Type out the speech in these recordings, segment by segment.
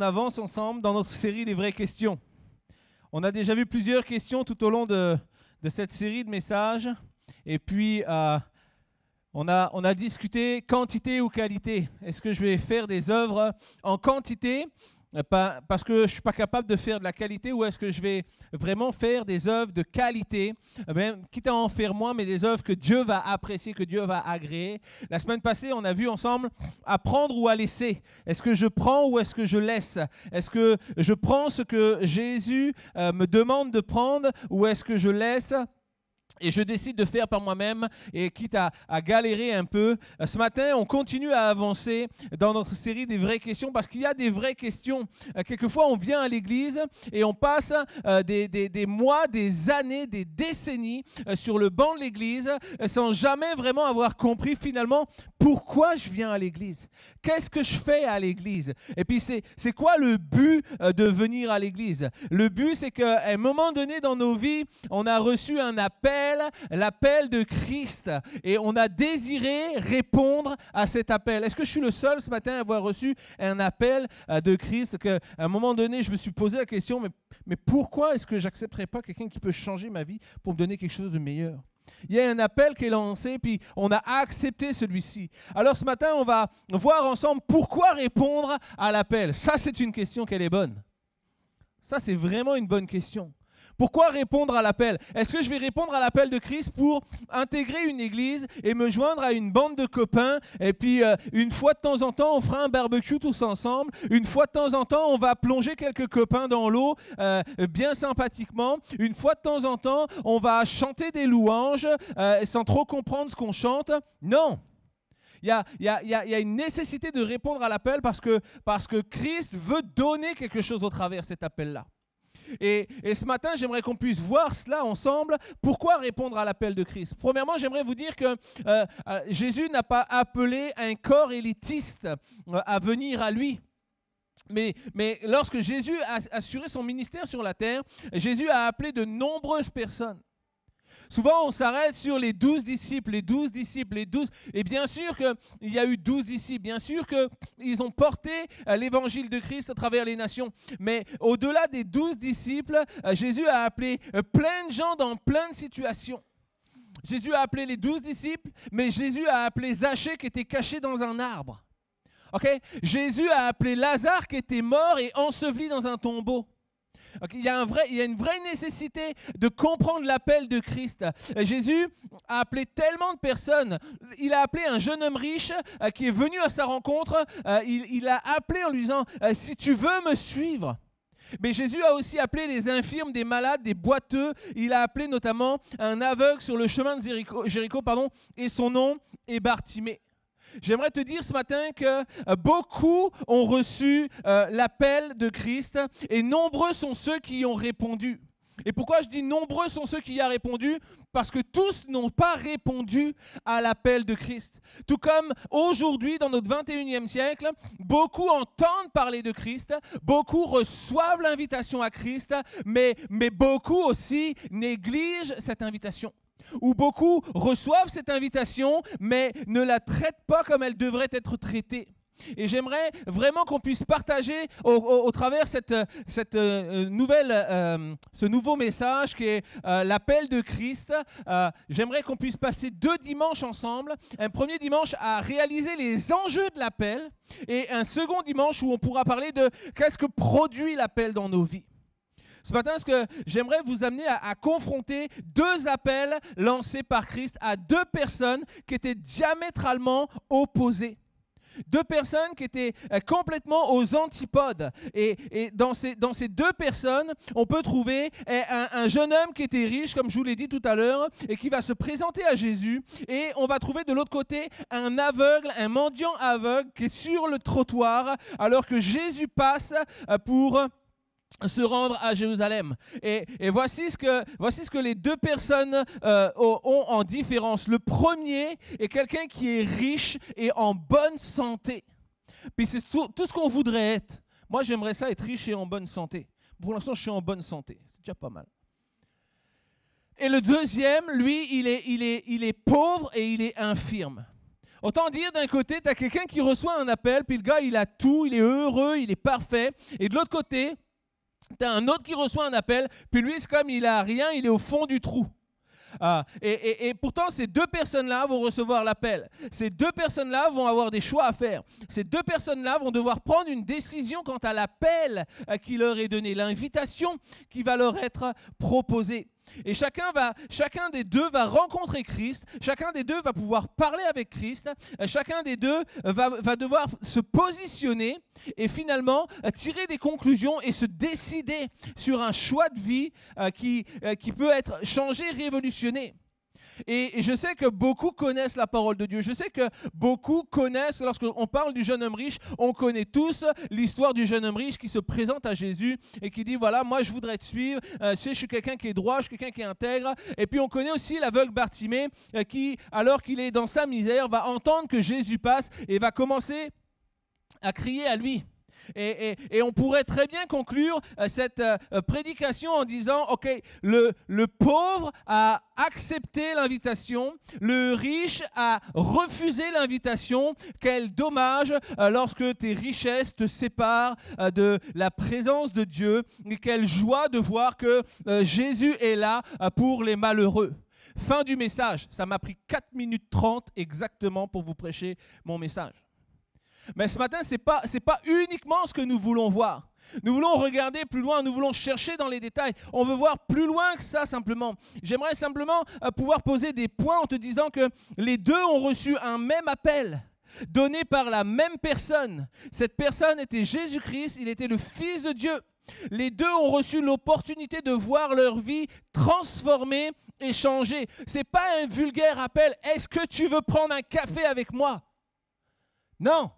avance ensemble dans notre série des vraies questions. On a déjà vu plusieurs questions tout au long de cette série de messages. Et puis, on a discuté quantité ou qualité. Est-ce que je vais faire des œuvres en quantité parce que je ne suis pas capable de faire de la qualité, ou est-ce que je vais vraiment faire des œuvres de qualité, quitte à en faire moins, mais des œuvres que Dieu va apprécier, que Dieu va agréer. La semaine passée, on a vu ensemble à prendre ou à laisser. Est-ce que je prends ou est-ce que je laisse? Est-ce que je prends ce que Jésus me demande de prendre, ou est-ce que je laisse et je décide de faire par moi-même, et quitte à galérer un peu? Ce matin, on continue à avancer dans notre série des vraies questions, parce qu'il y a des vraies questions. Quelquefois, on vient à l'église et on passe des mois, des années, des décennies sur le banc de l'église sans jamais vraiment avoir compris finalement pourquoi je viens à l'église. Qu'est-ce que je fais à l'église? Et puis, c'est quoi le but de venir à l'église? Le but, c'est qu'à un moment donné dans nos vies, on a reçu un appel, l'appel de Christ, et on a désiré répondre à cet appel. Est-ce que je suis le seul ce matin à avoir reçu un appel de Christ, qu'à un moment donné, je me suis posé la question, mais pourquoi est-ce que je n'accepterais pas quelqu'un qui peut changer ma vie pour me donner quelque chose de meilleur? Il y a un appel qui est lancé, puis on a accepté celui-ci. Alors ce matin, on va voir ensemble pourquoi répondre à l'appel. Ça, c'est une question qu'elle est bonne. Ça, c'est vraiment une bonne question. Pourquoi répondre à l'appel? Est-ce que je vais répondre à l'appel de Christ pour intégrer une église et me joindre à une bande de copains, et puis une fois de temps en temps, on fera un barbecue tous ensemble, une fois de temps en temps, on va plonger quelques copains dans l'eau bien sympathiquement, une fois de temps en temps, on va chanter des louanges sans trop comprendre ce qu'on chante? Non! Il y a une nécessité de répondre à l'appel parce que Christ veut donner quelque chose au travers de cet appel-là. Et ce matin, j'aimerais qu'on puisse voir cela ensemble. Pourquoi répondre à l'appel de Christ? Premièrement, j'aimerais vous dire que Jésus n'a pas appelé un corps élitiste à venir à lui. Mais lorsque Jésus a assuré son ministère sur la terre, Jésus a appelé de nombreuses personnes. Souvent, on s'arrête sur les 12 disciples, les 12 disciples, les 12. Et bien sûr qu'il y a eu 12 disciples, bien sûr qu'ils ont porté l'évangile de Christ à travers les nations. Mais au-delà des 12 disciples, Jésus a appelé plein de gens dans plein de situations. Jésus a appelé les 12 disciples, mais Jésus a appelé Zachée qui était caché dans un arbre. Okay? Jésus a appelé Lazare qui était mort et enseveli dans un tombeau. Okay, il y a une vraie nécessité de comprendre l'appel de Christ. Jésus a appelé tellement de personnes. Il a appelé un jeune homme riche qui est venu à sa rencontre. Il a appelé en lui disant « Si tu veux me suivre ». Mais Jésus a aussi appelé les infirmes, des malades, des boiteux. Il a appelé notamment un aveugle sur le chemin de Jéricho, et son nom est Bartimée. J'aimerais te dire ce matin que beaucoup ont reçu l'appel de Christ, et nombreux sont ceux qui y ont répondu. Et pourquoi je dis nombreux sont ceux qui y ont répondu? Parce que tous n'ont pas répondu à l'appel de Christ. Tout comme aujourd'hui, dans notre 21e siècle, beaucoup entendent parler de Christ, beaucoup reçoivent l'invitation à Christ, mais beaucoup aussi négligent cette invitation. Ou beaucoup reçoivent cette invitation, mais ne la traitent pas comme elle devrait être traitée. Et j'aimerais vraiment qu'on puisse partager au travers ce nouveau message qui est l'appel de Christ. J'aimerais qu'on puisse passer 2 dimanches ensemble. Un premier dimanche à réaliser les enjeux de l'appel, et un second dimanche où on pourra parler de qu'est-ce que produit l'appel dans nos vies. Ce matin, ce que j'aimerais vous amener à confronter 2 appels lancés par Christ à 2 personnes qui étaient diamétralement opposées. 2 personnes qui étaient complètement aux antipodes. Et dans ces 2 personnes, on peut trouver un jeune homme qui était riche, comme je vous l'ai dit tout à l'heure, et qui va se présenter à Jésus. Et on va trouver de l'autre côté un aveugle, un mendiant aveugle qui est sur le trottoir, alors que Jésus passe pour se rendre à Jérusalem. Et voici ce que les 2 personnes ont en différence. Le premier est quelqu'un qui est riche et en bonne santé. Puis c'est tout ce qu'on voudrait être. Moi, j'aimerais ça, être riche et en bonne santé. Pour l'instant, je suis en bonne santé. C'est déjà pas mal. Et le deuxième, lui, il est pauvre et il est infirme. Autant dire, d'un côté, tu as quelqu'un qui reçoit un appel, puis le gars, il a tout, il est heureux, il est parfait. Et de l'autre côté, tu as un autre qui reçoit un appel, puis lui, c'est comme il a rien, il est au fond du trou. Et pourtant, ces deux personnes-là vont recevoir l'appel. Ces deux personnes-là vont avoir des choix à faire. Ces deux personnes-là vont devoir prendre une décision quant à l'appel qui leur est donné, l'invitation qui va leur être proposée. Et chacun des deux va rencontrer Christ, chacun des deux va pouvoir parler avec Christ, chacun des deux va devoir se positionner et finalement tirer des conclusions et se décider sur un choix de vie qui peut être changé, révolutionné. Et je sais que beaucoup connaissent la parole de Dieu. Je sais que beaucoup connaissent, lorsqu'on parle du jeune homme riche, on connaît tous l'histoire du jeune homme riche qui se présente à Jésus et qui dit, voilà, moi je voudrais te suivre, je suis quelqu'un qui est droit, je suis quelqu'un qui est intègre. Et puis on connaît aussi l'aveugle Bartimée qui, alors qu'il est dans sa misère, va entendre que Jésus passe et va commencer à crier à lui. Et on pourrait très bien conclure cette prédication en disant, ok, le pauvre a accepté l'invitation, le riche a refusé l'invitation. Quel dommage lorsque tes richesses te séparent de la présence de Dieu. Et quelle joie de voir que Jésus est là pour les malheureux. Fin du message. Ça m'a pris 4 minutes 30 exactement pour vous prêcher mon message. Mais ce matin, ce n'est pas uniquement ce que nous voulons voir. Nous voulons regarder plus loin, nous voulons chercher dans les détails. On veut voir plus loin que ça simplement. J'aimerais simplement pouvoir poser des points en te disant que les deux ont reçu un même appel, donné par la même personne. Cette personne était Jésus-Christ, il était le Fils de Dieu. Les deux ont reçu l'opportunité de voir leur vie transformée et changée. Ce n'est pas un vulgaire appel. Est-ce que tu veux prendre un café avec moi? Non.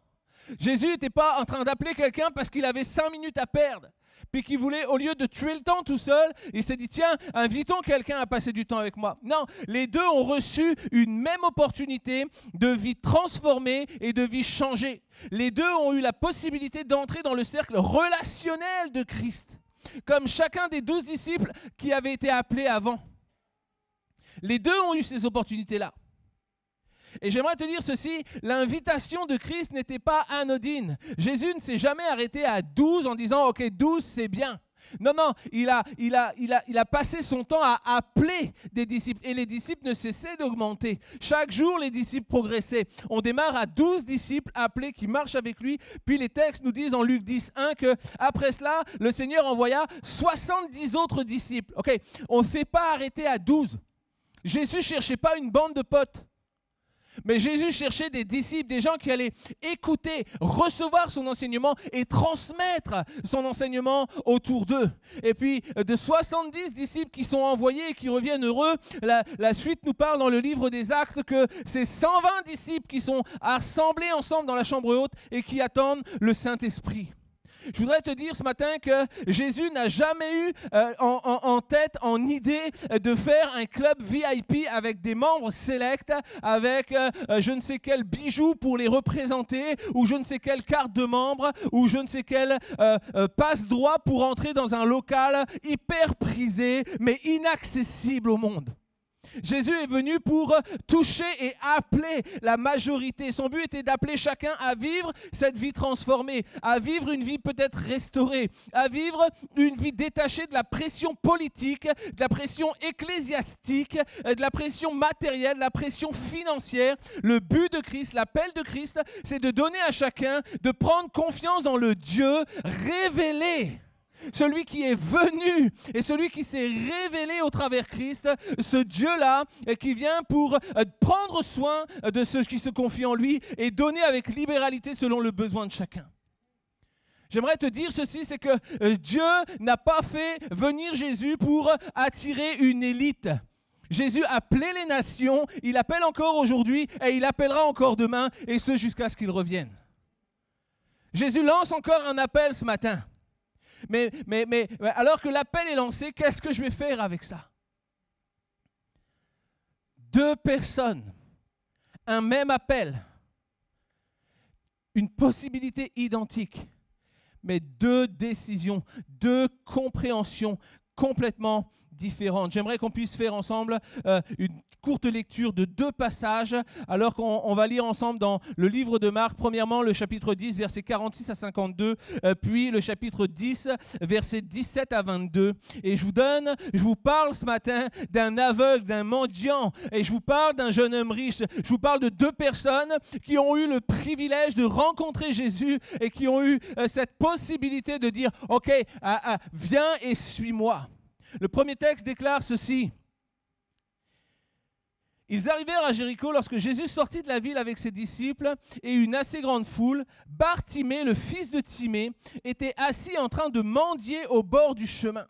Jésus n'était pas en train d'appeler quelqu'un parce qu'il avait 5 minutes à perdre. Puis qu'il voulait, au lieu de tuer le temps tout seul, il s'est dit, tiens, invitons quelqu'un à passer du temps avec moi. Non, les deux ont reçu une même opportunité de vie transformée et de vie changée. Les deux ont eu la possibilité d'entrer dans le cercle relationnel de Christ, comme chacun des 12 disciples qui avaient été appelés avant. Les deux ont eu ces opportunités-là. Et j'aimerais te dire ceci, l'invitation de Christ n'était pas anodine. Jésus ne s'est jamais arrêté à 12 en disant « Ok, 12, c'est bien ». Non, non, il a passé son temps à appeler des disciples. Et les disciples ne cessaient d'augmenter. Chaque jour, les disciples progressaient. On démarre à 12 disciples appelés qui marchent avec lui. Puis les textes nous disent en Luc 10:1 qu'après cela, le Seigneur envoya 70 autres disciples. Ok, on ne s'est pas arrêté à 12. Jésus ne cherchait pas une bande de potes. Mais Jésus cherchait des disciples, des gens qui allaient écouter, recevoir son enseignement et transmettre son enseignement autour d'eux. Et puis, de 70 disciples qui sont envoyés et qui reviennent heureux, la suite nous parle dans le livre des Actes que c'est 120 disciples qui sont assemblés ensemble dans la chambre haute et qui attendent le Saint-Esprit. Je voudrais te dire ce matin que Jésus n'a jamais eu en tête, en idée de faire un club VIP avec des membres sélects, avec je ne sais quel bijou pour les représenter, ou je ne sais quelle carte de membre, ou je ne sais quel passe-droit pour entrer dans un local hyper prisé, mais inaccessible au monde. Jésus est venu pour toucher et appeler la majorité. Son but était d'appeler chacun à vivre cette vie transformée, à vivre une vie peut-être restaurée, à vivre une vie détachée de la pression politique, de la pression ecclésiastique, de la pression matérielle, de la pression financière. Le but de Christ, l'appel de Christ, c'est de donner à chacun de prendre confiance dans le Dieu révélé. Celui qui est venu et celui qui s'est révélé au travers Christ, ce Dieu-là qui vient pour prendre soin de ceux qui se confient en lui et donner avec libéralité selon le besoin de chacun. J'aimerais te dire ceci, c'est que Dieu n'a pas fait venir Jésus pour attirer une élite. Jésus appelait les nations, il appelle encore aujourd'hui et il appellera encore demain, et ce jusqu'à ce qu'il revienne. Jésus lance encore un appel ce matin. Mais alors que l'appel est lancé, qu'est-ce que je vais faire avec ça? 2 personnes, un même appel, une possibilité identique, mais 2 décisions, 2 compréhensions complètement différentes. J'aimerais qu'on puisse faire ensemble une courte lecture de 2 passages, alors qu'on va lire ensemble dans le livre de Marc, premièrement le chapitre 10, versets 46 à 52, puis le chapitre 10, versets 17 à 22. Et je vous parle ce matin d'un aveugle, d'un mendiant, et je vous parle d'un jeune homme riche. Je vous parle de 2 personnes qui ont eu le privilège de rencontrer Jésus et qui ont eu cette possibilité de dire « Ok, viens et suis-moi ». Le premier texte déclare ceci. Ils arrivèrent à Jéricho lorsque Jésus sortit de la ville avec ses disciples et une assez grande foule. Bartimée, le fils de Timée, était assis en train de mendier au bord du chemin.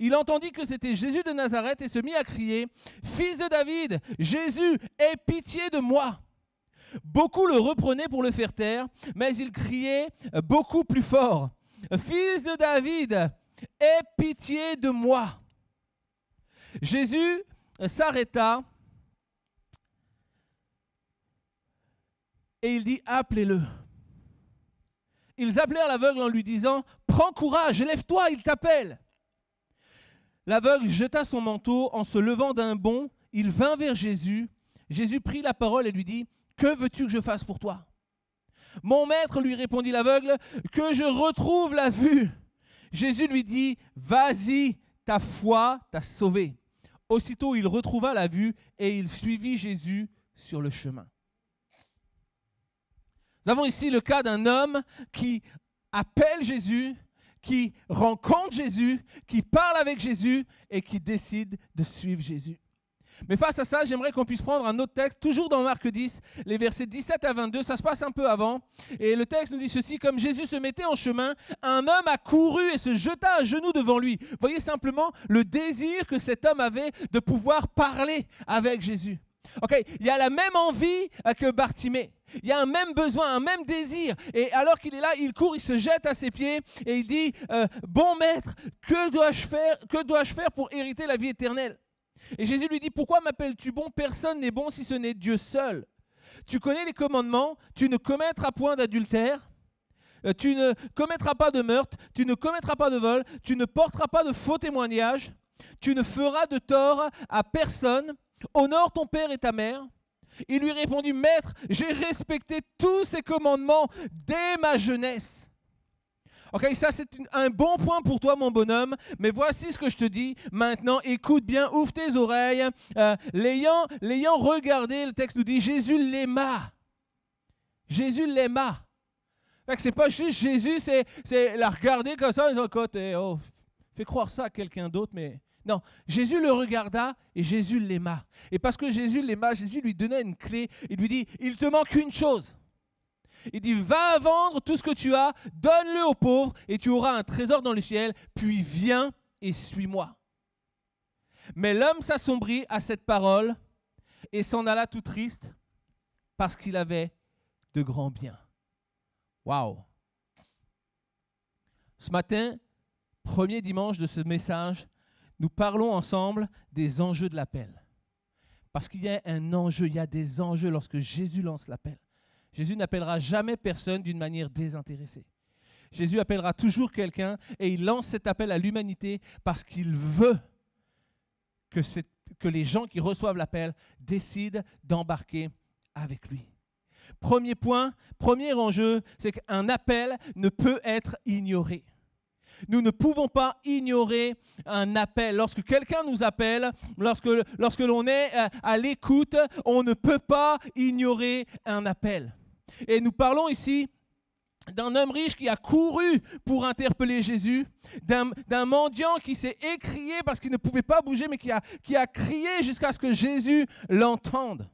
Il entendit que c'était Jésus de Nazareth et se mit à crier « Fils de David, Jésus, aie pitié de moi !» Beaucoup le reprenaient pour le faire taire, mais il criait beaucoup plus fort « Fils de David, aie pitié de moi !» Jésus s'arrêta et il dit « Appelez-le ». Ils appelèrent l'aveugle en lui disant « Prends courage, lève-toi, il t'appelle ». L'aveugle jeta son manteau, en se levant d'un bond, il vint vers Jésus. Jésus prit la parole et lui dit « Que veux-tu que je fasse pour toi ?» « Mon maître, lui répondit l'aveugle, que je retrouve la vue. » Jésus lui dit « Vas-y, ta foi t'a sauvé. » Aussitôt il retrouva la vue et il suivit Jésus sur le chemin. Nous avons ici le cas d'un homme qui appelle Jésus, qui rencontre Jésus, qui parle avec Jésus et qui décide de suivre Jésus. Mais face à ça, j'aimerais qu'on puisse prendre un autre texte, toujours dans Marc 10, les versets 17 à 22, ça se passe un peu avant. Et le texte nous dit ceci, comme Jésus se mettait en chemin, un homme accourut et se jeta à genoux devant lui. Voyez simplement le désir que cet homme avait de pouvoir parler avec Jésus. Okay, il y a la même envie que Bartimée. Il y a un même besoin, un même désir. Et alors qu'il est là, il court, il se jette à ses pieds et il dit « Bon maître, que dois-je faire pour hériter la vie éternelle ?» Et Jésus lui dit « Pourquoi m'appelles-tu bon? Personne n'est bon si ce n'est Dieu seul. Tu connais les commandements, tu ne commettras point d'adultère, tu ne commettras pas de meurtre, tu ne commettras pas de vol, tu ne porteras pas de faux témoignages, tu ne feras de tort à personne, honore ton père et ta mère. » Il lui répondit « Maître, j'ai respecté tous ces commandements dès ma jeunesse. » Ok, ça c'est un bon point pour toi mon bonhomme, mais voici ce que je te dis. Maintenant, écoute bien, ouvre tes oreilles. L'ayant regardé, le texte nous dit Jésus l'aima. Jésus l'aima. C'est pas juste Jésus, c'est la regarder comme ça, de côté. Oh, fais croire ça à quelqu'un d'autre, mais non. Jésus le regarda et Jésus l'aima. Et parce que Jésus l'aima, Jésus lui donnait une clé. Il lui dit, il te manque une chose. Il dit, va vendre tout ce que tu as, donne-le aux pauvres et tu auras un trésor dans le ciel, puis viens et suis-moi. Mais l'homme s'assombrit à cette parole et s'en alla tout triste parce qu'il avait de grands biens. Waouh! Ce matin, premier dimanche de ce message, nous parlons ensemble des enjeux de l'appel. Parce qu'il y a un enjeu, il y a des enjeux lorsque Jésus lance l'appel. Jésus n'appellera jamais personne d'une manière désintéressée. Jésus appellera toujours quelqu'un et il lance cet appel à l'humanité parce qu'il veut que les gens qui reçoivent l'appel décident d'embarquer avec lui. Premier point, premier enjeu, c'est qu'un appel ne peut être ignoré. Nous ne pouvons pas ignorer un appel. Lorsque quelqu'un nous appelle, lorsque l'on est à l'écoute, on ne peut pas ignorer un appel. Et nous parlons ici d'un homme riche qui a couru pour interpeller Jésus, d'un mendiant qui s'est écrié parce qu'il ne pouvait pas bouger, mais qui a crié jusqu'à ce que Jésus l'entende.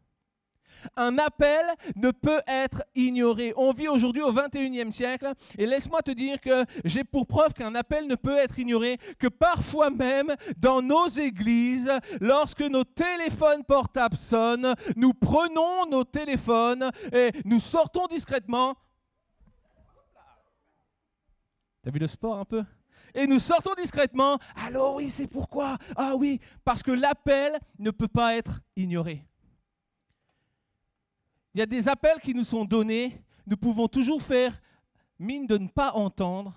Un appel ne peut être ignoré. On vit aujourd'hui au 21e siècle et laisse-moi te dire que j'ai pour preuve qu'un appel ne peut être ignoré, que parfois même dans nos églises, lorsque nos téléphones portables sonnent, nous prenons nos téléphones et nous sortons discrètement. T'as vu le sport un peu ? Et nous sortons discrètement. Allô, oui, c'est pourquoi ? Ah oui, parce que l'appel ne peut pas être ignoré. Il y a des appels qui nous sont donnés, nous pouvons toujours faire mine de ne pas entendre,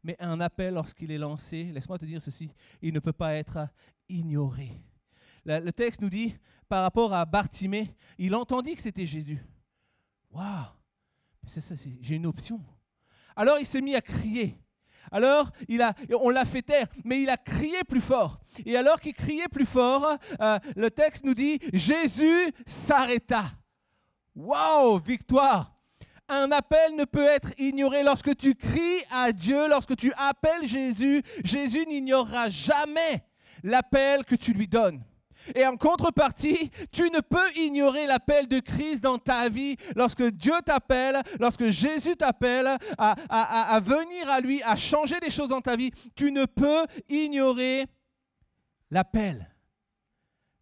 mais un appel, lorsqu'il est lancé, laisse-moi te dire ceci, il ne peut pas être ignoré. Le texte nous dit, par rapport à Bartimée, il entendit que c'était Jésus. Waouh! J'ai une option. Alors il s'est mis à crier. Alors on l'a fait taire, mais il a crié plus fort. Et alors qu'il criait plus fort, le texte nous dit, Jésus s'arrêta. Waouh! Victoire! Un appel ne peut être ignoré. Lorsque tu cries à Dieu, lorsque tu appelles Jésus, Jésus n'ignorera jamais l'appel que tu lui donnes. Et en contrepartie, tu ne peux ignorer l'appel de Christ dans ta vie. Lorsque Dieu t'appelle, lorsque Jésus t'appelle à venir à lui, à changer des choses dans ta vie, tu ne peux ignorer l'appel.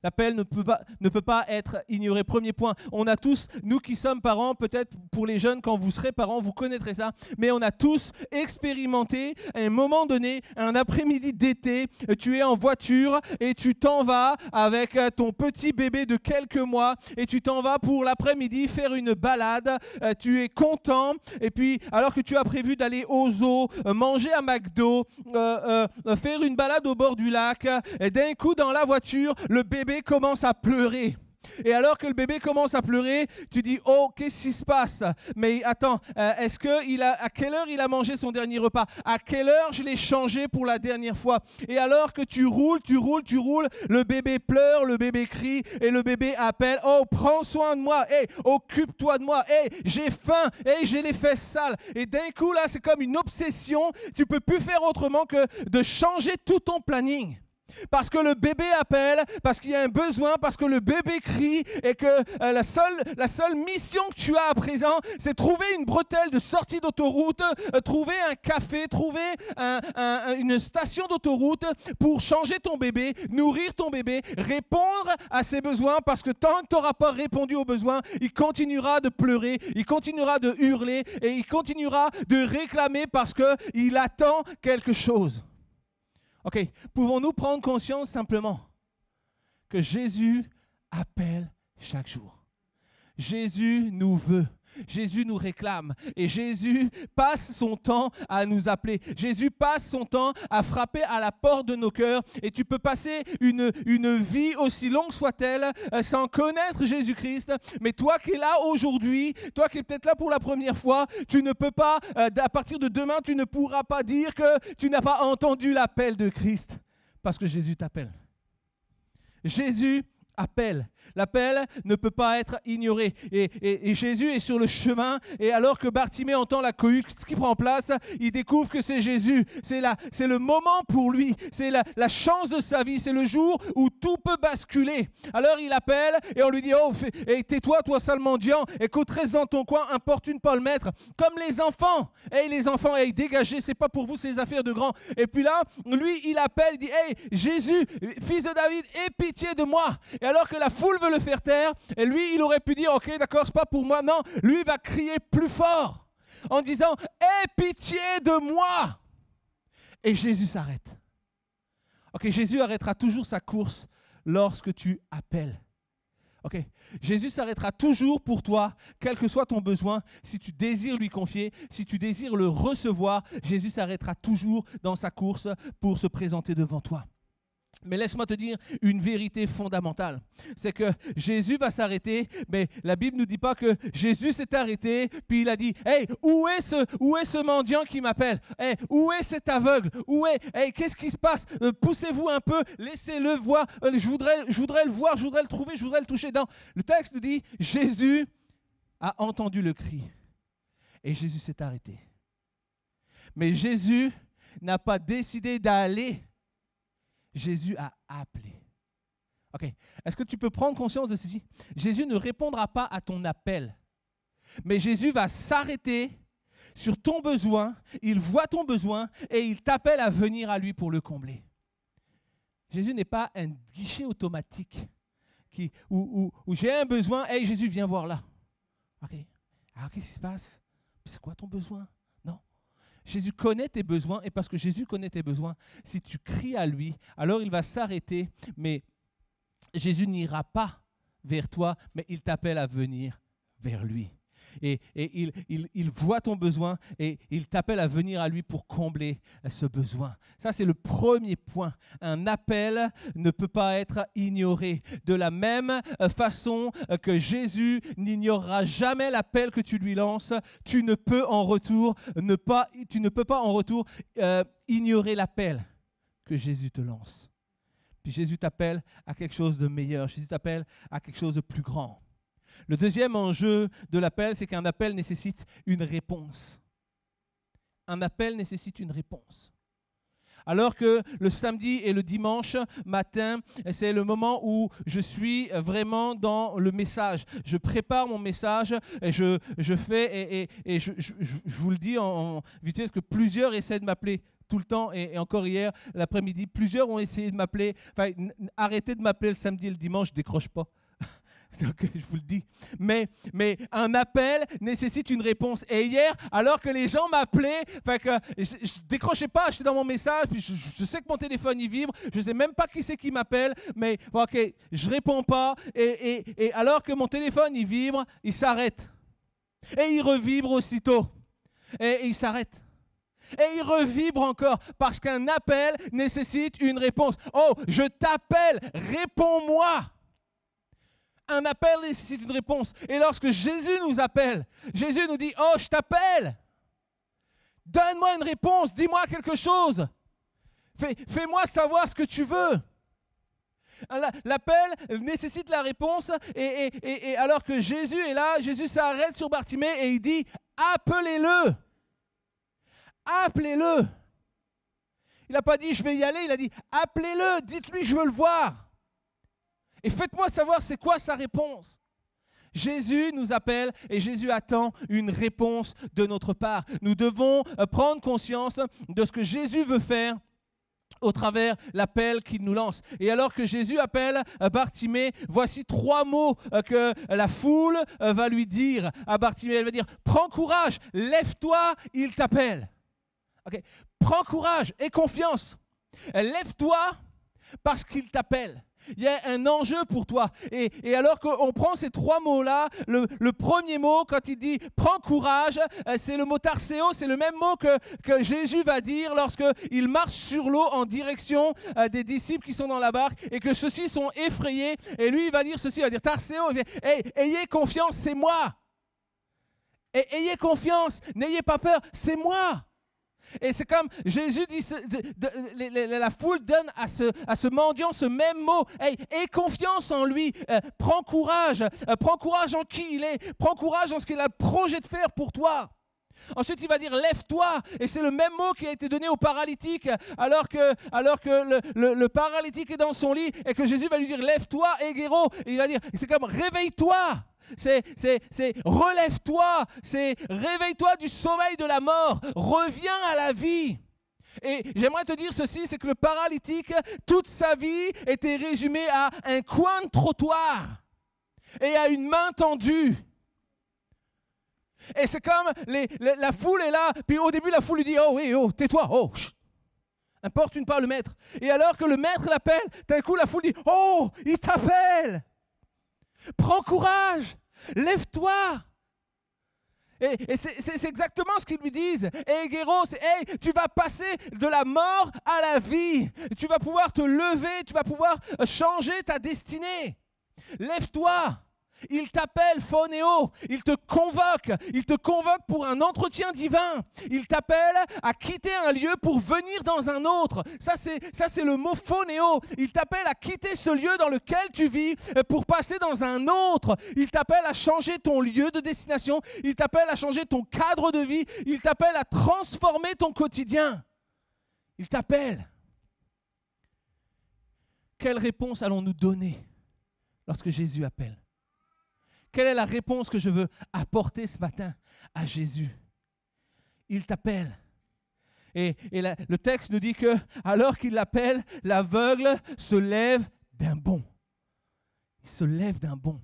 L'appel ne peut pas être ignoré. Premier point, on a tous, nous qui sommes parents, peut-être pour les jeunes, quand vous serez parents, vous connaîtrez ça, mais on a tous expérimenté à un moment donné, un après-midi d'été, tu es en voiture et tu t'en vas avec ton petit bébé de quelques mois et tu t'en vas pour l'après-midi faire une balade, tu es content et puis alors que tu as prévu d'aller au zoo, manger à McDo, faire une balade au bord du lac, et d'un coup dans la voiture, le bébé commence à pleurer. Et alors que le bébé commence à pleurer, tu dis, oh, qu'est-ce qui se passe? Mais attends, à quelle heure il a mangé son dernier repas? À quelle heure je l'ai changé pour la dernière fois? Et alors que tu roules, le bébé pleure, le bébé crie et le bébé appelle, oh, prends soin de moi, hey, occupe-toi de moi, hey, j'ai faim, hey, j'ai les fesses sales. Et d'un coup, là, c'est comme une obsession, tu ne peux plus faire autrement que de changer tout ton planning. Parce que le bébé appelle, parce qu'il y a un besoin, parce que le bébé crie et que la seule mission que tu as à présent, c'est trouver une bretelle de sortie d'autoroute, trouver un café, trouver une station d'autoroute pour changer ton bébé, nourrir ton bébé, répondre à ses besoins parce que tant que tu n'auras pas répondu aux besoins, il continuera de pleurer, il continuera de hurler et il continuera de réclamer parce qu'il attend quelque chose. OK, pouvons-nous prendre conscience simplement que Jésus appelle chaque jour. Jésus nous veut. Jésus nous réclame et Jésus passe son temps à nous appeler. Jésus passe son temps à frapper à la porte de nos cœurs et tu peux passer une vie aussi longue soit-elle sans connaître Jésus-Christ. Mais toi qui es là aujourd'hui, toi qui es peut-être là pour la première fois, tu ne peux pas, à partir de demain, tu ne pourras pas dire que tu n'as pas entendu l'appel de Christ parce que Jésus t'appelle. Jésus appelle. L'appel ne peut pas être ignoré. Et Jésus est sur le chemin. Et alors que Bartimée entend la cohue qui prend place, il découvre que c'est Jésus. C'est le moment pour lui. C'est la chance de sa vie. C'est le jour où tout peut basculer. Alors il appelle et on lui dit « Oh, tais-toi, toi sale mendiant. Écoute, reste dans ton coin, importune pas le maître. » Comme les enfants. Hey, les enfants, hey, dégagez, c'est pas pour vous, c'est les affaires de grands. Et puis là, lui, il appelle, il dit « Hey, Jésus, fils de David, aie pitié de moi. » Et alors que la foule veut le faire taire, et lui, il aurait pu dire, ok, d'accord, c'est pas pour moi. Non, lui, il va crier plus fort en disant, aie pitié de moi. Et Jésus s'arrête. Ok, Jésus arrêtera toujours sa course lorsque tu appelles. Ok, Jésus s'arrêtera toujours pour toi, quel que soit ton besoin. Si tu désires lui confier, si tu désires le recevoir, Jésus s'arrêtera toujours dans sa course pour se présenter devant toi. Mais laisse-moi te dire une vérité fondamentale. C'est que Jésus va s'arrêter, mais la Bible ne nous dit pas que Jésus s'est arrêté, puis il a dit « Hey, où est ce mendiant qui m'appelle? Hey, où est cet aveugle? Hey, qu'est-ce qui se passe? Poussez-vous un peu, laissez-le voir. Je voudrais le voir, je voudrais le trouver, je voudrais le toucher. » Non, le texte nous dit « Jésus a entendu le cri et Jésus s'est arrêté. » Mais Jésus n'a pas décidé d'aller. Jésus a appelé. OK. Est-ce que tu peux prendre conscience de ceci? Jésus ne répondra pas à ton appel. Mais Jésus va s'arrêter sur ton besoin. Il voit ton besoin et il t'appelle à venir à lui pour le combler. Jésus n'est pas un guichet automatique où j'ai un besoin. Hey, Jésus, viens voir là. OK. Alors, qu'est-ce qui se passe? C'est quoi ton besoin? Non. Jésus connaît tes besoins et parce que Jésus connaît tes besoins, si tu cries à lui, alors il va s'arrêter, mais Jésus n'ira pas vers toi, mais il t'appelle à venir vers lui. Et il voit ton besoin et il t'appelle à venir à lui pour combler ce besoin. Ça, c'est le premier point. Un appel ne peut pas être ignoré. De la même façon que Jésus n'ignorera jamais l'appel que tu lui lances, tu ne peux pas en retour ignorer l'appel que Jésus te lance. Puis Jésus t'appelle à quelque chose de meilleur. Jésus t'appelle à quelque chose de plus grand. Le deuxième enjeu de l'appel, c'est qu'un appel nécessite une réponse. Un appel nécessite une réponse. Alors que le samedi et le dimanche matin, c'est le moment où je suis vraiment dans le message. Je prépare mon message et je fais, et je vous le dis en vitesse, parce que plusieurs essaient de m'appeler tout le temps, et encore hier, l'après-midi, plusieurs ont essayé de m'appeler. Enfin, arrêtez de m'appeler le samedi et le dimanche, je ne décroche pas. C'est ok, je vous le dis. Mais un appel nécessite une réponse. Et hier, alors que les gens m'appelaient, je ne décrochais pas, j'étais dans mon message, puis je sais que mon téléphone y vibre, je ne sais même pas qui c'est qui m'appelle, mais ok, je ne réponds pas. Et alors que mon téléphone y vibre, il s'arrête. Et il revibre aussitôt. Et il s'arrête. Et il revibre encore parce qu'un appel nécessite une réponse. Oh, je t'appelle, réponds-moi. Un appel nécessite une réponse. Et lorsque Jésus nous appelle, Jésus nous dit, oh, je t'appelle. Donne-moi une réponse, dis-moi quelque chose. Fais-moi savoir ce que tu veux. L'appel nécessite la réponse. Et alors que Jésus est là, Jésus s'arrête sur Bartimée et il dit, appelez-le. Appelez-le. Il n'a pas dit je vais y aller, il a dit appelez-le, dites-lui je veux le voir. Et faites-moi savoir c'est quoi sa réponse. Jésus nous appelle et Jésus attend une réponse de notre part. Nous devons prendre conscience de ce que Jésus veut faire au travers l'appel qu'il nous lance. Et alors que Jésus appelle Bartimée, voici 3 mots que la foule va lui dire à Bartimée. Elle va dire prends courage, lève-toi, il t'appelle. Okay. Prends courage et confiance. Lève-toi parce qu'il t'appelle. Il y a un enjeu pour toi. Et alors qu'on prend ces 3 mots-là, le premier mot, quand il dit « prends courage », c'est le mot tarseo, c'est le même mot que Jésus va dire lorsqu'il marche sur l'eau en direction des disciples qui sont dans la barque et que ceux-ci sont effrayés. Et lui, il va dire ceci, il va dire « tarseo », hey, ayez confiance, c'est moi. Et ayez confiance, n'ayez pas peur, c'est moi. Et c'est comme Jésus dit, la foule donne à ce mendiant ce même mot. Hey, aie confiance en lui, prends courage en qui il est, prends courage en ce qu'il a le projet de faire pour toi. Ensuite, il va dire lève-toi, et c'est le même mot qui a été donné au paralytique, alors que le paralytique est dans son lit, et que Jésus va lui dire lève-toi, Égéro. Et il va dire, c'est comme réveille-toi. C'est relève-toi, c'est réveille-toi du sommeil de la mort, reviens à la vie. Et j'aimerais te dire ceci, c'est que le paralytique, toute sa vie était résumée à un coin de trottoir et à une main tendue. Et c'est comme la foule est là, puis au début la foule lui dit « Oh oui, oh, tais-toi, oh, chut. Importune pas le maître. » Et alors que le maître l'appelle, d'un coup la foule dit « Oh, il t'appelle. Prends courage, lève-toi. » Et c'est exactement ce qu'ils lui disent. Et Guéros, hey, tu vas passer de la mort à la vie. Tu vas pouvoir te lever, tu vas pouvoir changer ta destinée. Lève-toi. Il t'appelle, phonéo, il te convoque pour un entretien divin. Il t'appelle à quitter un lieu pour venir dans un autre. Ça c'est le mot phonéo. Il t'appelle à quitter ce lieu dans lequel tu vis pour passer dans un autre. Il t'appelle à changer ton lieu de destination. Il t'appelle à changer ton cadre de vie. Il t'appelle à transformer ton quotidien. Il t'appelle. Quelle réponse allons-nous donner lorsque Jésus appelle? Quelle est la réponse que je veux apporter ce matin à Jésus? Il t'appelle. Et le texte nous dit que, alors qu'il l'appelle, l'aveugle se lève d'un bond. Il se lève d'un bond.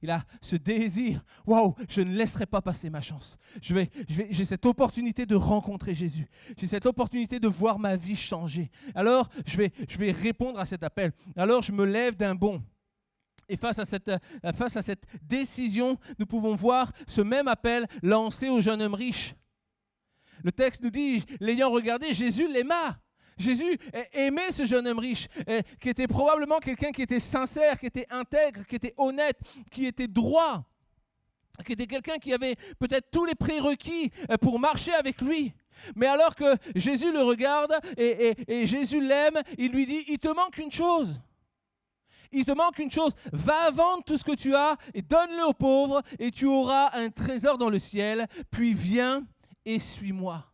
Il a ce désir. Waouh, je ne laisserai pas passer ma chance. J'ai cette opportunité de rencontrer Jésus. J'ai cette opportunité de voir ma vie changer. Alors, je vais répondre à cet appel. Alors, je me lève d'un bond. Et face à cette décision, nous pouvons voir ce même appel lancé au jeune homme riche. Le texte nous dit, l'ayant regardé, Jésus l'aima. Jésus aimait ce jeune homme riche, qui était probablement quelqu'un qui était sincère, qui était intègre, qui était honnête, qui était droit, qui était quelqu'un qui avait peut-être tous les prérequis pour marcher avec lui. Mais alors que Jésus le regarde et Jésus l'aime, il lui dit, il te manque une chose. Il te manque une chose. Va vendre tout ce que tu as et donne-le aux pauvres et tu auras un trésor dans le ciel. Puis viens et suis-moi.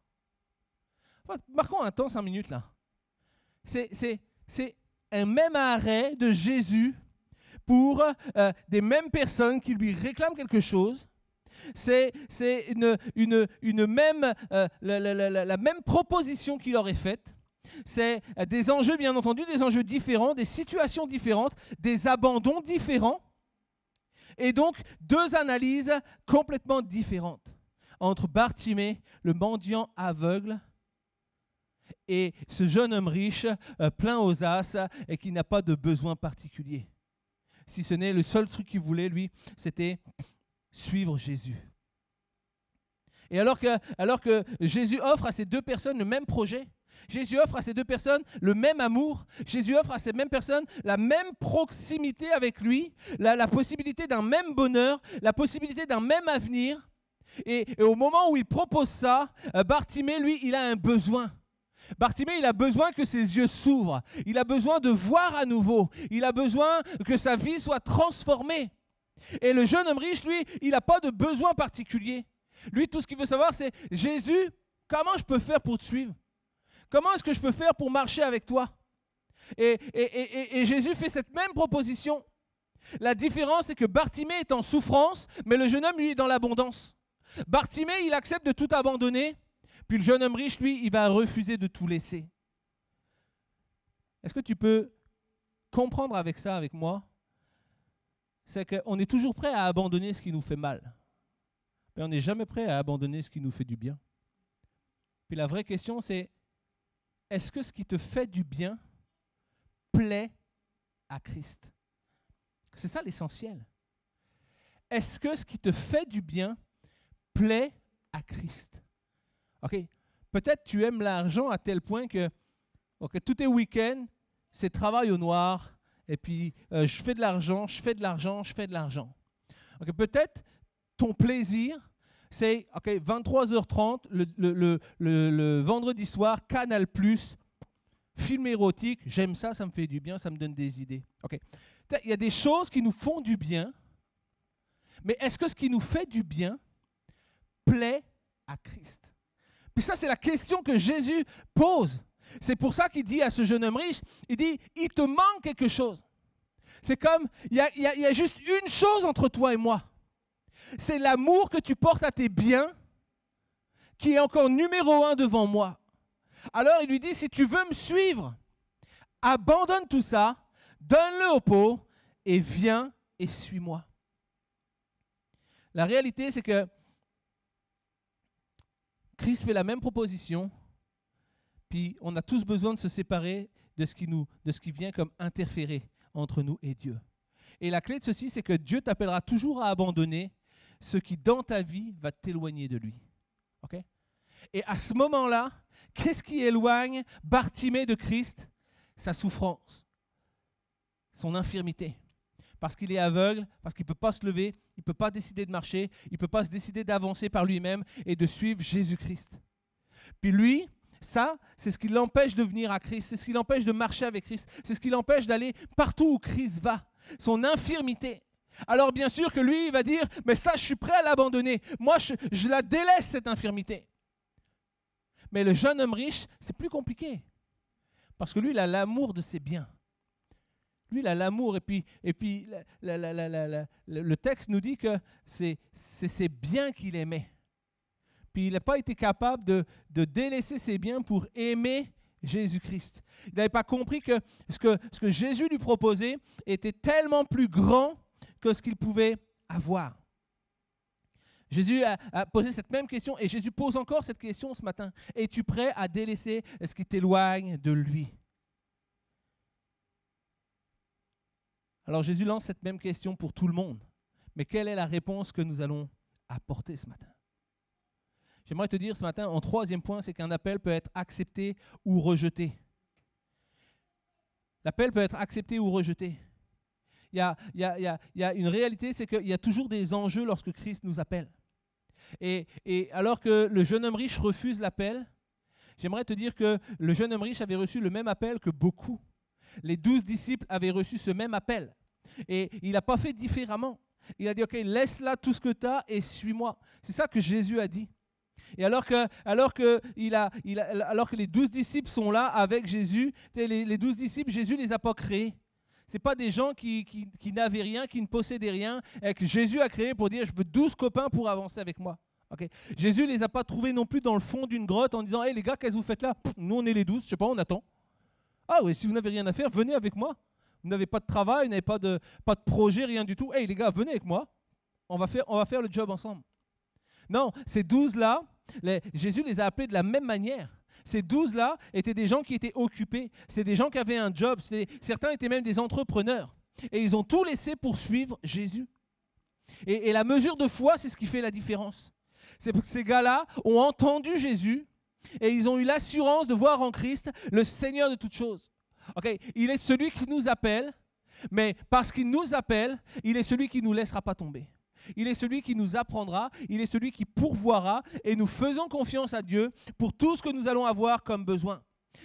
Marquons un temps, 5 minutes là. C'est un même arrêt de Jésus pour des mêmes personnes qui lui réclament quelque chose. C'est la même proposition qu'il leur est faite. C'est des enjeux, bien entendu, des enjeux différents, des situations différentes, des abandons différents. Et donc, 2 analyses complètement différentes entre Bartimée, le mendiant aveugle, et ce jeune homme riche, plein aux as, et qui n'a pas de besoin particulier. Si ce n'est le seul truc qu'il voulait, lui, c'était suivre Jésus. Et alors que Jésus offre à ces 2 personnes le même projet, Jésus offre à ces 2 personnes le même amour, Jésus offre à ces mêmes personnes la même proximité avec lui, la possibilité d'un même bonheur, la possibilité d'un même avenir. Et au moment où il propose ça, Bartimée, lui, il a un besoin. Bartimée, il a besoin que ses yeux s'ouvrent. Il a besoin de voir à nouveau. Il a besoin que sa vie soit transformée. Et le jeune homme riche, lui, il n'a pas de besoin particulier. Lui, tout ce qu'il veut savoir, c'est « Jésus, comment je peux faire pour te suivre? Comment est-ce que je peux faire pour marcher avec toi ?» Et Jésus fait cette même proposition. La différence, c'est que Bartimée est en souffrance, mais le jeune homme, lui, est dans l'abondance. Bartimée, il accepte de tout abandonner. Puis le jeune homme riche, lui, il va refuser de tout laisser. Est-ce que tu peux comprendre avec ça, avec moi? C'est qu'on est toujours prêt à abandonner ce qui nous fait mal. Mais on n'est jamais prêt à abandonner ce qui nous fait du bien. Puis la vraie question, c'est, est-ce que ce qui te fait du bien plaît à Christ? C'est ça l'essentiel. Est-ce que ce qui te fait du bien plaît à Christ? OK, peut-être tu aimes l'argent à tel point que tous tes week-ends, c'est travail au noir, et puis je fais de l'argent, je fais de l'argent, je fais de l'argent. OK, peut-être ton plaisir, c'est 23h30, le vendredi soir, Canal+, film érotique, j'aime ça, ça me fait du bien, ça me donne des idées. OK, il y a des choses qui nous font du bien, mais est-ce que ce qui nous fait du bien plaît à Christ? Puis ça, c'est la question que Jésus pose. C'est pour ça qu'il dit à ce jeune homme riche, il dit, il te manque quelque chose. C'est comme, il y a juste une chose entre toi et moi. C'est l'amour que tu portes à tes biens qui est encore numéro 1 devant moi. Alors il lui dit, si tu veux me suivre, abandonne tout ça, donne-le aux pauvres et viens et suis-moi. La réalité, c'est que Christ fait la même proposition, puis on a tous besoin de se séparer de ce qui vient comme interférer entre nous et Dieu. Et la clé de ceci, c'est que Dieu t'appellera toujours à abandonner ce qui dans ta vie va t'éloigner de lui. Okay? Et à ce moment-là, qu'est-ce qui éloigne Bartimée de Christ? Sa souffrance, son infirmité. Parce qu'il est aveugle, parce qu'il ne peut pas se lever, il ne peut pas décider de marcher, il ne peut pas se décider d'avancer par lui-même et de suivre Jésus-Christ. Puis lui, ça, c'est ce qui l'empêche de venir à Christ, c'est ce qui l'empêche de marcher avec Christ, c'est ce qui l'empêche d'aller partout où Christ va, son infirmité. Alors bien sûr que lui, il va dire, mais ça, je suis prêt à l'abandonner. Moi, je la délaisse, cette infirmité. Mais le jeune homme riche, c'est plus compliqué. Parce que lui, il a l'amour de ses biens. Lui, il a l'amour. Et puis le texte nous dit que c'est ses biens qu'il aimait. Puis il n'a pas été capable de délaisser ses biens pour aimer Jésus-Christ. Il n'avait pas compris que ce que Jésus lui proposait était tellement plus grand que ce qu'il pouvait avoir. Jésus a posé cette même question et Jésus pose encore cette question ce matin. Es-tu prêt à délaisser ce qui t'éloigne de lui? Alors Jésus lance cette même question pour tout le monde. Mais quelle est la réponse que nous allons apporter ce matin? J'aimerais te dire ce matin, en troisième point, c'est qu'un appel peut être accepté ou rejeté. L'appel peut être accepté ou rejeté. Il y a une réalité, c'est qu'il y a toujours des enjeux lorsque Christ nous appelle. Et alors que le jeune homme riche refuse l'appel, j'aimerais te dire que le jeune homme riche avait reçu le même appel que beaucoup. Les 12 disciples avaient reçu ce même appel. Et il n'a pas fait différemment. Il a dit, OK, laisse là tout ce que tu as et suis-moi. C'est ça que Jésus a dit. Et alors que les 12 disciples sont là avec Jésus, les 12 disciples, Jésus ne les a pas créés. Ce n'est pas des gens qui n'avaient rien, qui ne possédaient rien, et que Jésus a créé pour dire, je veux 12 copains pour avancer avec moi. Okay. Jésus ne les a pas trouvés non plus dans le fond d'une grotte en disant, hey les gars, qu'est-ce que vous faites là? Nous, on est les 12, je ne sais pas, on attend. Ah oui, si vous n'avez rien à faire, venez avec moi. Vous n'avez pas de travail, vous n'avez pas de projet, rien du tout. Hey les gars, venez avec moi. On va faire le job ensemble. Non, ces 12-là, Jésus les a appelés de la même manière. Ces 12-là étaient des gens qui étaient occupés. C'est des gens qui avaient un job. Certains étaient même des entrepreneurs. Et ils ont tout laissé pour suivre Jésus. Et la mesure de foi, c'est ce qui fait la différence. C'est parce que ces gars-là ont entendu Jésus et ils ont eu l'assurance de voir en Christ le Seigneur de toutes choses. Okay, il est celui qui nous appelle, mais parce qu'il nous appelle, il est celui qui ne nous laissera pas tomber. Il est celui qui nous apprendra, il est celui qui pourvoira et nous faisons confiance à Dieu pour tout ce que nous allons avoir comme besoin.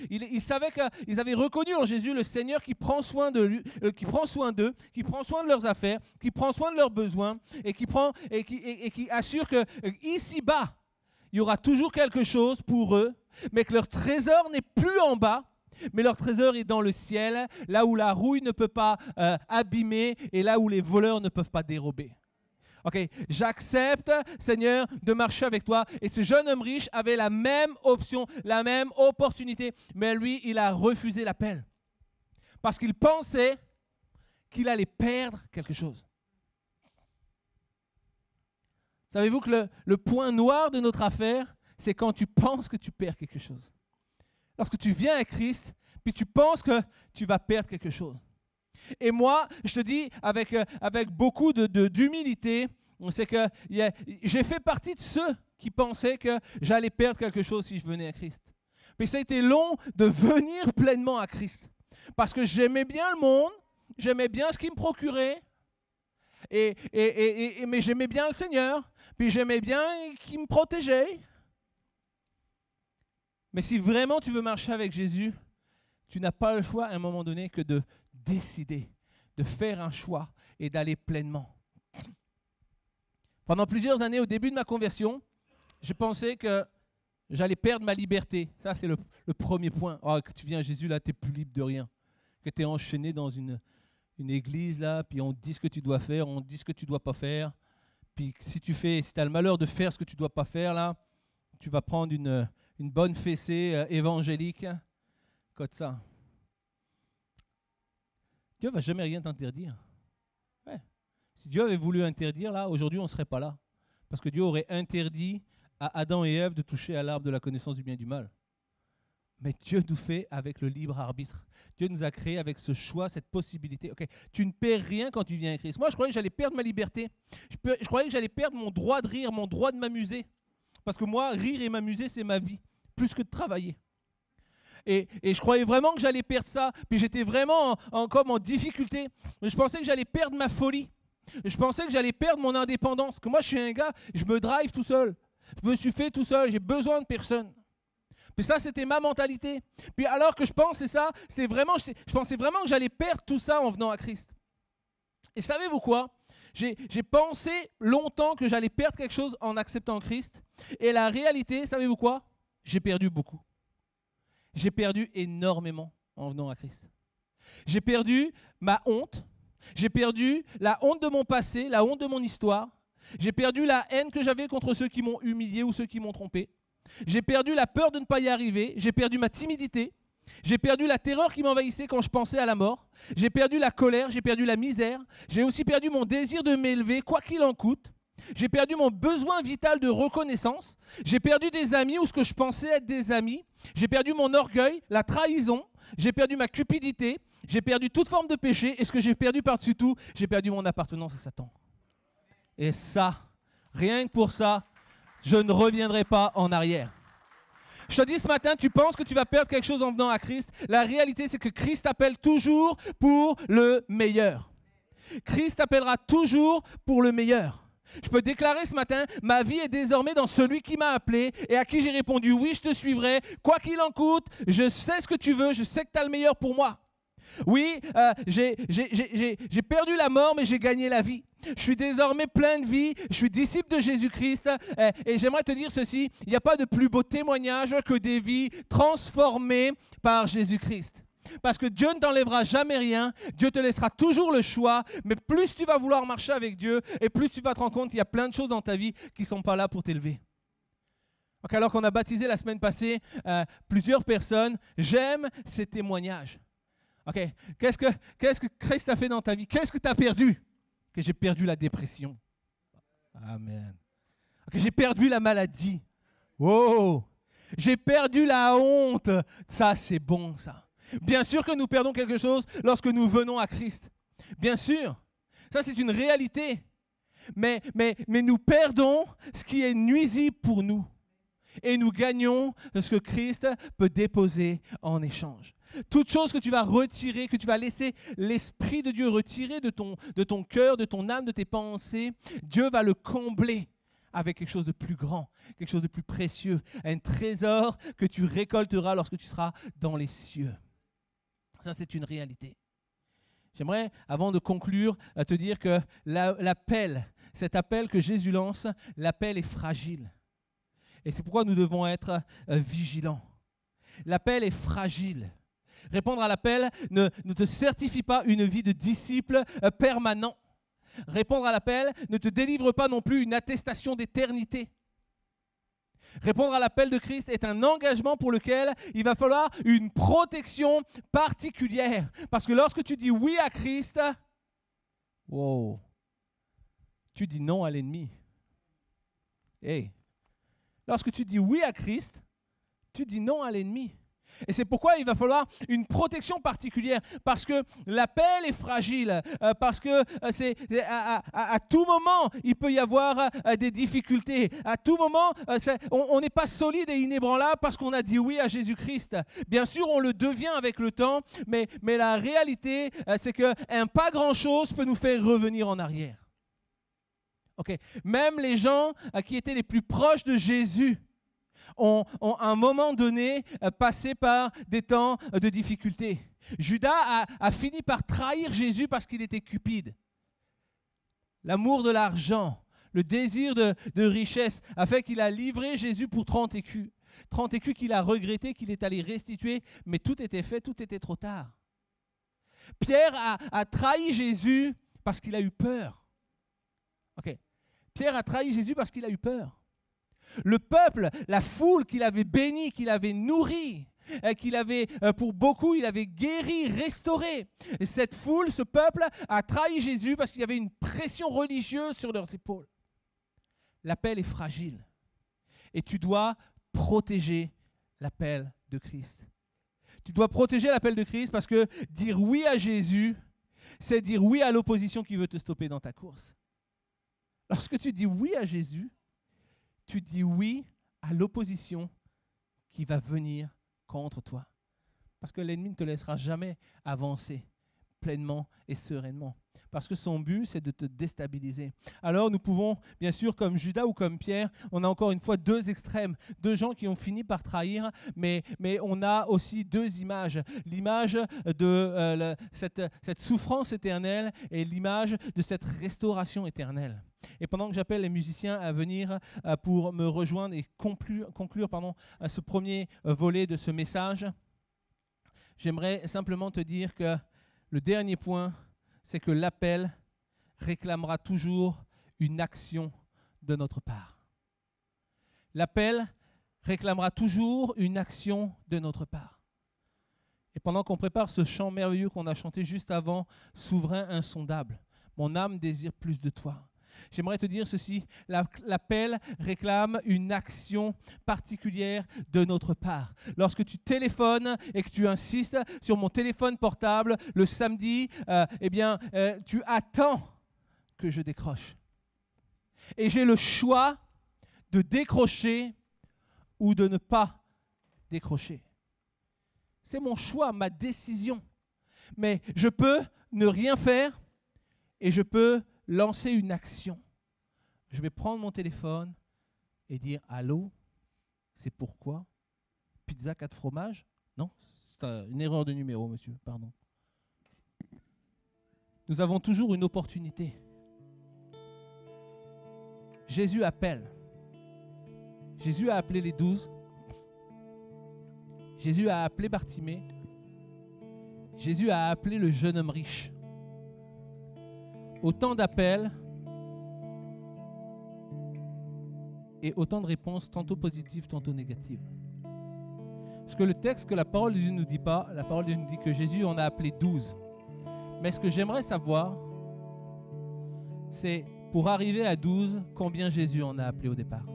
Ils savaient qu'ils avaient reconnu en Jésus le Seigneur qui prend soin d'eux, qui prend soin de leurs affaires, qui prend soin de leurs besoins et qui assure qu'ici-bas, il y aura toujours quelque chose pour eux, mais que leur trésor n'est plus en bas, mais leur trésor est dans le ciel, là où la rouille ne peut pas abîmer et là où les voleurs ne peuvent pas dérober. Ok, j'accepte, Seigneur, de marcher avec toi. Et ce jeune homme riche avait la même option, la même opportunité, mais lui, il a refusé l'appel parce qu'il pensait qu'il allait perdre quelque chose. Savez-vous que le point noir de notre affaire, c'est quand tu penses que tu perds quelque chose. Lorsque tu viens à Christ, puis tu penses que tu vas perdre quelque chose. Et moi, je te dis avec beaucoup d'humilité, c'est que j'ai fait partie de ceux qui pensaient que j'allais perdre quelque chose si je venais à Christ. Mais ça a été long de venir pleinement à Christ. Parce que j'aimais bien le monde, j'aimais bien ce qu'il me procurait, mais j'aimais bien le Seigneur, puis j'aimais bien qu'il me protégeait. Mais si vraiment tu veux marcher avec Jésus, tu n'as pas le choix à un moment donné que de décider, de faire un choix et d'aller pleinement. Pendant plusieurs années, au début de ma conversion, je pensais que j'allais perdre ma liberté. Ça, c'est le premier point. Oh, que tu viens à Jésus, là, tu n'es plus libre de rien. Que tu es enchaîné dans une église, là, puis on te dit ce que tu dois faire, on te dit ce que tu ne dois pas faire. Puis si tu as le malheur de faire ce que tu ne dois pas faire, là, tu vas prendre une bonne fessée évangélique. Comme ça. Dieu ne va jamais rien t'interdire. Ouais. Si Dieu avait voulu interdire, là, aujourd'hui, on ne serait pas là. Parce que Dieu aurait interdit à Adam et Ève de toucher à l'arbre de la connaissance du bien et du mal. Mais Dieu nous fait avec le libre arbitre. Dieu nous a créé avec ce choix, cette possibilité. Okay. Tu ne perds rien quand tu viens à Christ. Moi, je croyais que j'allais perdre ma liberté. Je croyais que j'allais perdre mon droit de rire, mon droit de m'amuser. Parce que moi, rire et m'amuser, c'est ma vie. Plus que de travailler. Et je croyais vraiment que j'allais perdre ça. Puis j'étais vraiment comme en difficulté. Je pensais que j'allais perdre ma folie. Je pensais que j'allais perdre mon indépendance. Parce que moi, je suis un gars, je me drive tout seul. Je me suis fait tout seul. J'ai besoin de personne. Puis ça, c'était ma mentalité. Puis alors que je pensais ça, je pensais vraiment que j'allais perdre tout ça en venant à Christ. Et savez-vous quoi? J'ai pensé longtemps que j'allais perdre quelque chose en acceptant Christ. Et la réalité, savez-vous quoi? J'ai perdu beaucoup. J'ai perdu énormément en venant à Christ. J'ai perdu ma honte. J'ai perdu la honte de mon passé, la honte de mon histoire. J'ai perdu la haine que j'avais contre ceux qui m'ont humilié ou ceux qui m'ont trompé. J'ai perdu la peur de ne pas y arriver. J'ai perdu ma timidité. J'ai perdu la terreur qui m'envahissait quand je pensais à la mort. J'ai perdu la colère, j'ai perdu la misère. J'ai aussi perdu mon désir de m'élever, quoi qu'il en coûte. J'ai perdu mon besoin vital de reconnaissance. J'ai perdu des amis ou ce que je pensais être des amis. J'ai perdu mon orgueil, la trahison. J'ai perdu ma cupidité. J'ai perdu toute forme de péché. Et ce que j'ai perdu par-dessus tout, j'ai perdu mon appartenance à Satan. Et ça, rien que pour ça, je ne reviendrai pas en arrière. Je te dis ce matin, tu penses que tu vas perdre quelque chose en venant à Christ. La réalité, c'est que Christ t'appelle toujours pour le meilleur. Christ t'appellera toujours pour le meilleur. Je peux déclarer ce matin, ma vie est désormais dans celui qui m'a appelé et à qui j'ai répondu, oui, je te suivrai, quoi qu'il en coûte, je sais ce que tu veux, je sais que tu as le meilleur pour moi. Oui, j'ai perdu la mort, mais j'ai gagné la vie. Je suis désormais plein de vie, je suis disciple de Jésus-Christ et j'aimerais te dire ceci, il n'y a pas de plus beau témoignage que des vies transformées par Jésus-Christ. Parce que Dieu ne t'enlèvera jamais rien, Dieu te laissera toujours le choix, mais plus tu vas vouloir marcher avec Dieu et plus tu vas te rendre compte qu'il y a plein de choses dans ta vie qui ne sont pas là pour t'élever. Donc, alors qu'on a baptisé la semaine passée plusieurs personnes, j'aime ces témoignages. Okay. Qu'est-ce que Christ a fait dans ta vie? Qu'est-ce que tu as perdu? Que j'ai perdu la dépression. Amen. Que j'ai perdu la maladie. Oh! J'ai perdu la honte. Ça, c'est bon, ça. Bien sûr que nous perdons quelque chose lorsque nous venons à Christ. Bien sûr. Ça, c'est une réalité. Mais nous perdons ce qui est nuisible pour nous. Et nous gagnons ce que Christ peut déposer en échange. Toute chose que tu vas retirer, que tu vas laisser l'Esprit de Dieu retirer de ton cœur, de ton âme, de tes pensées, Dieu va le combler avec quelque chose de plus grand, quelque chose de plus précieux, un trésor que tu récolteras lorsque tu seras dans les cieux. Ça, c'est une réalité. J'aimerais, avant de conclure, te dire que l'appel, cet appel que Jésus lance, l'appel est fragile. Et c'est pourquoi nous devons être vigilants. L'appel est fragile. Répondre à l'appel ne te certifie pas une vie de disciple permanent. Répondre à l'appel ne te délivre pas non plus une attestation d'éternité. Répondre à l'appel de Christ est un engagement pour lequel il va falloir une protection particulière. Parce que lorsque tu dis oui à Christ, wow, tu dis non à l'ennemi. Hey. Lorsque tu dis oui à Christ, tu dis non à l'ennemi. Et c'est pourquoi il va falloir une protection particulière, parce que l'appel est fragile, parce que à tout moment, il peut y avoir des difficultés. À tout moment, on n'est pas solide et inébranlable parce qu'on a dit oui à Jésus-Christ. Bien sûr, on le devient avec le temps, mais la réalité, c'est qu'un pas grand-chose peut nous faire revenir en arrière. Okay. Même les gens qui étaient les plus proches de Jésus ont à un moment donné passé par des temps de difficulté. Judas a fini par trahir Jésus parce qu'il était cupide. L'amour de l'argent, le désir de richesse a fait qu'il a livré Jésus pour 30 écus. 30 écus qu'il a regretté, qu'il est allé restituer, mais tout était fait, tout était trop tard. Pierre a trahi Jésus parce qu'il a eu peur. Okay. Pierre a trahi Jésus parce qu'il a eu peur. Le peuple, la foule qu'il avait béni, qu'il avait nourri, qu'il avait, pour beaucoup, il avait guéri, restauré. Et cette foule, ce peuple, a trahi Jésus parce qu'il y avait une pression religieuse sur leurs épaules. L'appel est fragile. Et tu dois protéger l'appel de Christ. Tu dois protéger l'appel de Christ parce que dire oui à Jésus, c'est dire oui à l'opposition qui veut te stopper dans ta course. Lorsque tu dis oui à Jésus, tu dis oui à l'opposition qui va venir contre toi. Parce que l'ennemi ne te laissera jamais avancer pleinement et sereinement. Parce que son but, c'est de te déstabiliser. Alors nous pouvons, bien sûr, comme Judas ou comme Pierre, on a encore une fois deux extrêmes, deux gens qui ont fini par trahir, mais on a aussi deux images. L'image de cette souffrance éternelle et l'image de cette restauration éternelle. Et pendant que j'appelle les musiciens à venir pour me rejoindre et conclure ce premier volet de ce message, j'aimerais simplement te dire que le dernier point, c'est que l'appel réclamera toujours une action de notre part. L'appel réclamera toujours une action de notre part. Et pendant qu'on prépare ce chant merveilleux qu'on a chanté juste avant, Souverain insondable, mon âme désire plus de toi. J'aimerais te dire ceci, l'appel réclame une action particulière de notre part. Lorsque tu téléphones et que tu insistes sur mon téléphone portable le samedi, tu attends que je décroche. Et j'ai le choix de décrocher ou de ne pas décrocher. C'est mon choix, ma décision. Mais je peux ne rien faire et je peux lancer une action. Je vais prendre mon téléphone et dire « Allô, c'est pourquoi? Pizza 4 fromages ?» Non, c'est une erreur de numéro, monsieur, pardon. Nous avons toujours une opportunité. Jésus appelle. Jésus a appelé les 12. Jésus a appelé Bartimée. Jésus a appelé le jeune homme riche. Autant d'appels et autant de réponses, tantôt positives, tantôt négatives. Parce que le texte, que la parole de Dieu ne nous dit pas, la parole de Dieu nous dit que Jésus en a appelé 12. Mais ce que j'aimerais savoir, c'est pour arriver à 12, combien Jésus en a appelé au départ?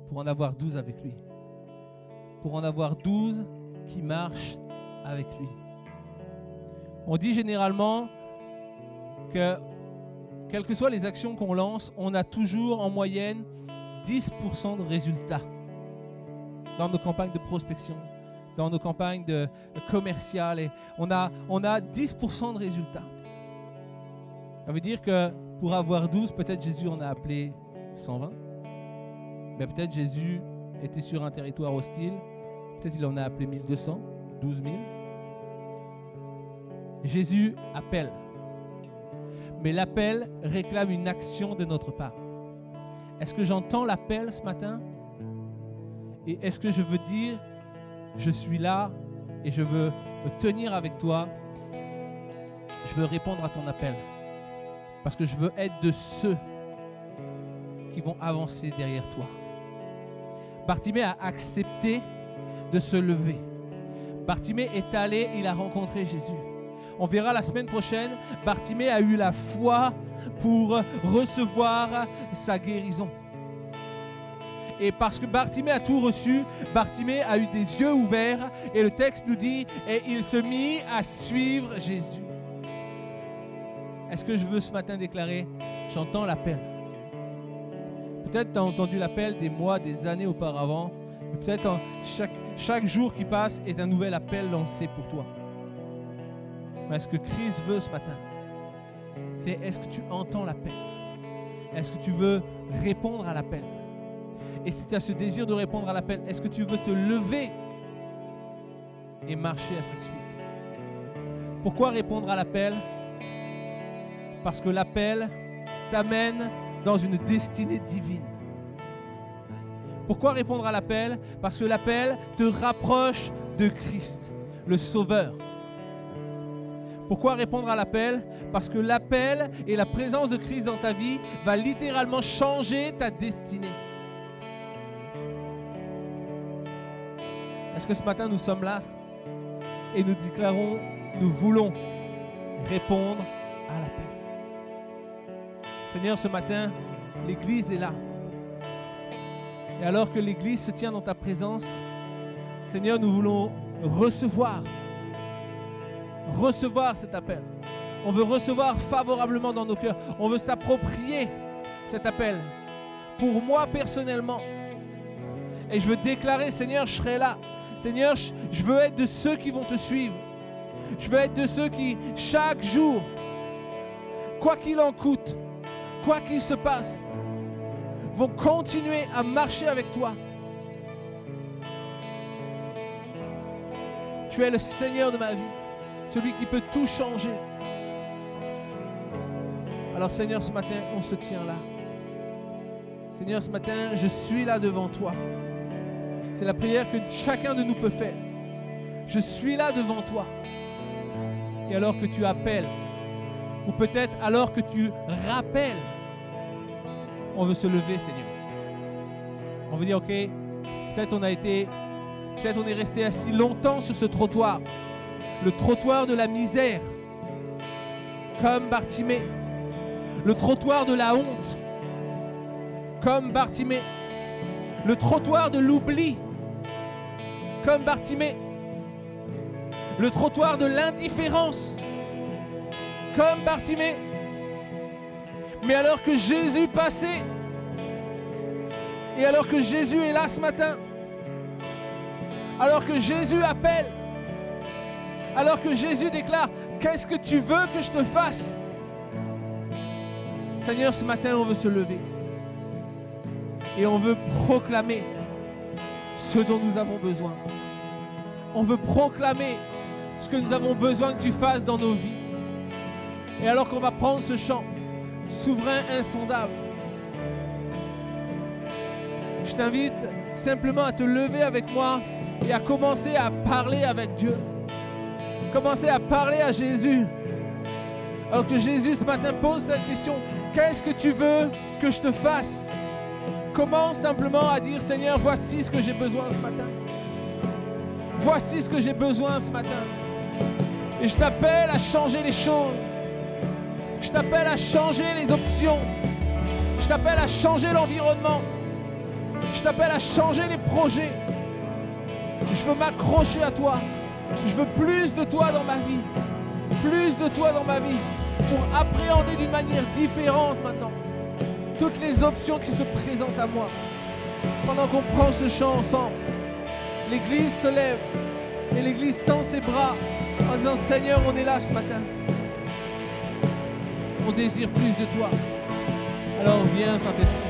Pour en avoir 12 avec lui. Pour en avoir 12 qui marchent avec lui. On dit généralement que, quelles que soient les actions qu'on lance, on a toujours en moyenne 10% de résultats dans nos campagnes de prospection, dans nos campagnes commerciales. Et on a 10% de résultats. Ça veut dire que pour avoir 12, peut-être Jésus en a appelé 120. Mais peut-être Jésus était sur un territoire hostile. Peut-être il en a appelé 1200, 12 000. Jésus appelle. Mais l'appel réclame une action de notre part. Est-ce que j'entends l'appel ce matin? Et est-ce que je veux dire, je suis là et je veux me tenir avec toi? Je veux répondre à ton appel. Parce que je veux être de ceux qui vont avancer derrière toi. Bartimée a accepté de se lever. Bartimée est allé, il a rencontré Jésus. On verra la semaine prochaine, Bartimée a eu la foi pour recevoir sa guérison. Et parce que Bartimée a tout reçu, Bartimée a eu des yeux ouverts et le texte nous dit, et il se mit à suivre Jésus. Est-ce que je veux ce matin déclarer, j'entends l'appel? Peut-être tu as entendu l'appel des mois, des années auparavant, mais peut-être chaque jour qui passe est un nouvel appel lancé pour toi. Mais ce que Christ veut ce matin, c'est est-ce que tu entends l'appel? Est-ce que tu veux répondre à l'appel? Et si tu as ce désir de répondre à l'appel, est-ce que tu veux te lever et marcher à sa suite? Pourquoi répondre à l'appel? Parce que l'appel t'amène dans une destinée divine. Pourquoi répondre à l'appel? Parce que l'appel te rapproche de Christ, le Sauveur. Pourquoi répondre à l'appel? Parce que l'appel et la présence de Christ dans ta vie va littéralement changer ta destinée. Est-ce que ce matin nous sommes là et nous déclarons, nous voulons répondre à l'appel? Seigneur, ce matin, l'Église est là. Et alors que l'Église se tient dans ta présence, Seigneur, nous voulons recevoir cet appel. On veut recevoir favorablement dans nos cœurs. On veut s'approprier cet appel. Pour moi personnellement. Et je veux déclarer, Seigneur, je serai là. Seigneur, je veux être de ceux qui vont te suivre. Je veux être de ceux qui, chaque jour, quoi qu'il en coûte, quoi qu'il se passe, vont continuer à marcher avec toi. Tu es le Seigneur de ma vie, celui qui peut tout changer. Alors Seigneur, ce matin, on se tient là. Seigneur, ce matin, je suis là devant toi. C'est la prière que chacun de nous peut faire. Je suis là devant toi. Et alors que tu appelles, ou peut-être alors que tu rappelles, on veut se lever, Seigneur. On veut dire, ok, peut-être on est resté assis longtemps sur ce trottoir, le trottoir de la misère, comme Bartimée. le trottoir de la honte, comme Bartimée, le trottoir de l'oubli, comme Bartimée, le trottoir de l'indifférence, comme Bartimée. Mais alors que Jésus passait, et alors que Jésus est là ce matin, alors que Jésus appelle, alors que Jésus déclare, qu'est-ce que tu veux que je te fasse? Seigneur, ce matin, on veut se lever et on veut proclamer ce dont nous avons besoin. On veut proclamer ce que nous avons besoin que tu fasses dans nos vies. Et alors qu'on va prendre ce chant, souverain insondable, je t'invite simplement à te lever avec moi et à commencer à parler avec Dieu. Commencer à parler à Jésus. Alors que Jésus ce matin pose cette question, qu'est-ce que tu veux que je te fasse? Commence simplement à dire, Seigneur, voici ce que j'ai besoin ce matin. Voici ce que j'ai besoin ce matin. Et je t'appelle à changer les choses. Je t'appelle à changer les options. Je t'appelle à changer l'environnement. Je t'appelle à changer les projets. Je veux m'accrocher à toi. Je veux plus de toi dans ma vie. Plus de toi dans ma vie. Pour appréhender d'une manière différente maintenant toutes les options qui se présentent à moi. Pendant qu'on prend ce chant ensemble, l'Église se lève et l'Église tend ses bras en disant, Seigneur, on est là ce matin. On désire plus de toi. Alors viens, Saint-Esprit.